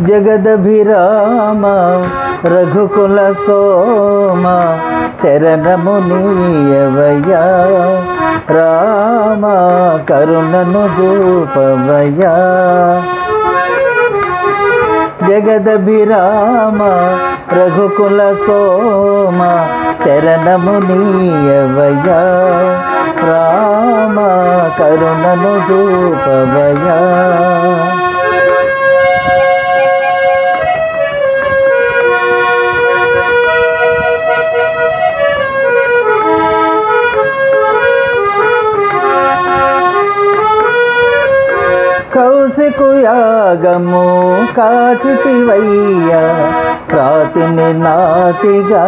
జగదభిరామ రఘుకుల సోమ శరణము నీయవయ్యా రామ కరుణను చూపవయ్యా జగదభిరామ రఘుకుల సోమ శరణము నీయవయ్యా రామ కరుణను చూపవయ్యా కౌశికుయాగము కాచితివయ్యా రాతిని నాతిగా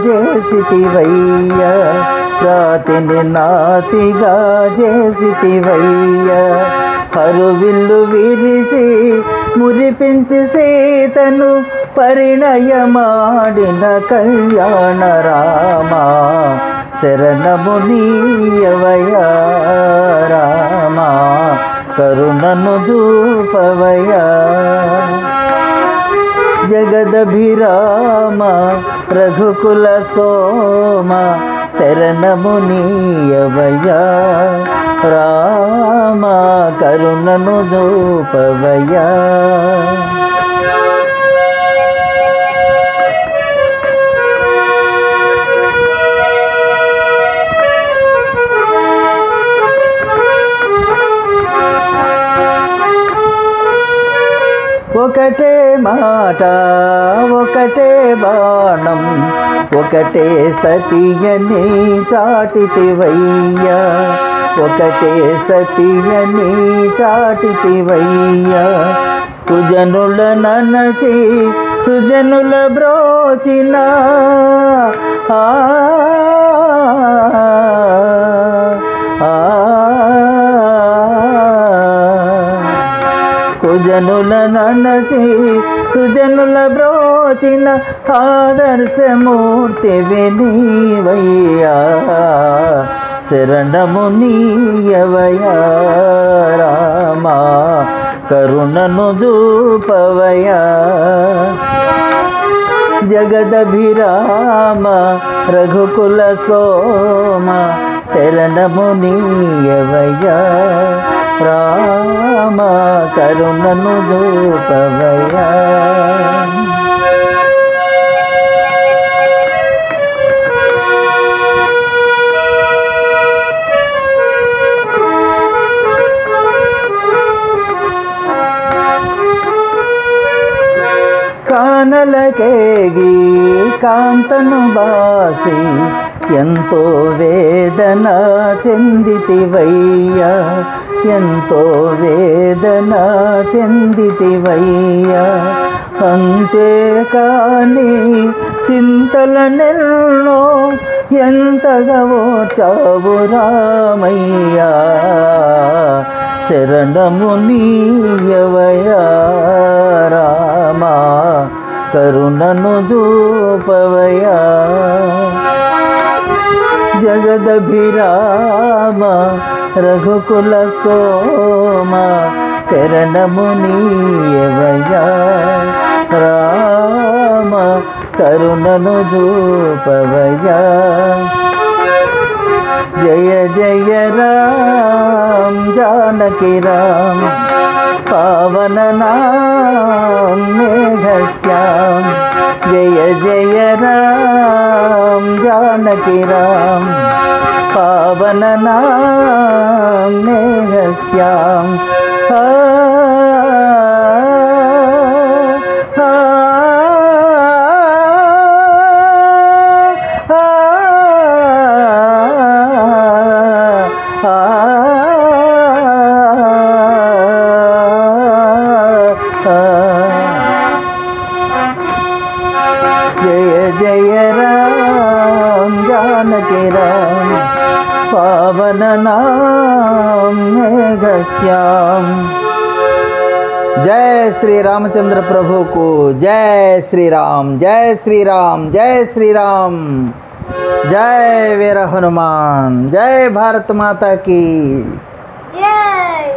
చేసితివయ్యా రాతిని నాతిగా చేసితివయ్యా హరువిల్లు విరిసి మురిపించి సీతను పరిణయమాడిన కళ్యాణ రామ శరణము నీయవయ్యా రామ కరుణను చూపవయ్యా జగదభిరామ రఘుకుల సోమ శరణము నీయవయ్యా రామ కరుణను చూపవయ్యా ఒకటే మాట ఒకటే బాణం ఒకటే సతియని చాటితివయ్యా ఒకటే సతియని చాటితివయ్యా కుజనుల ననచి సుజనుల బ్రోచిన కుజనుల ననచి సుజనుల బ్రోచిన ఆదర్శమూర్తి వినీవయ్యా శరణము నీయవయ్యా రామ కరుణను చూపవయ్యా జగదభిరామ రఘుకుల సోమ శరణము నీయవయ్యా రామ కరుణను చూపవయ్యా కానలకేగి కాంతను బాసి ఎంతో వేదన చెందితివయ్యా ఎంతో వేదన చెందితివయ్యా అంతేకాని చింతలనెన్నో ఎంతగా ఓర్చావు రామయ్యా శరణము నీయవయ్యా రామ కరుణను చూపవయ్యా జగదభిరామ రఘుకుల సోమ శరణము నీయవయ్యా రామ కరుణను చూపవయ్యా జయ జయ రామ జానకి రామ పావన నామ మేఘశ్యామ జయ జయ రామ జానకి రామ పావన నామ మేఘశ్యామ जय जय राम जानकी राम पावन नाम मेघश्याम। जय श्री रामचंद्र प्रभु को जय श्री राम, जय श्री राम, जय श्री राम, जय वीर हनुमान, जय भारत माता की जय।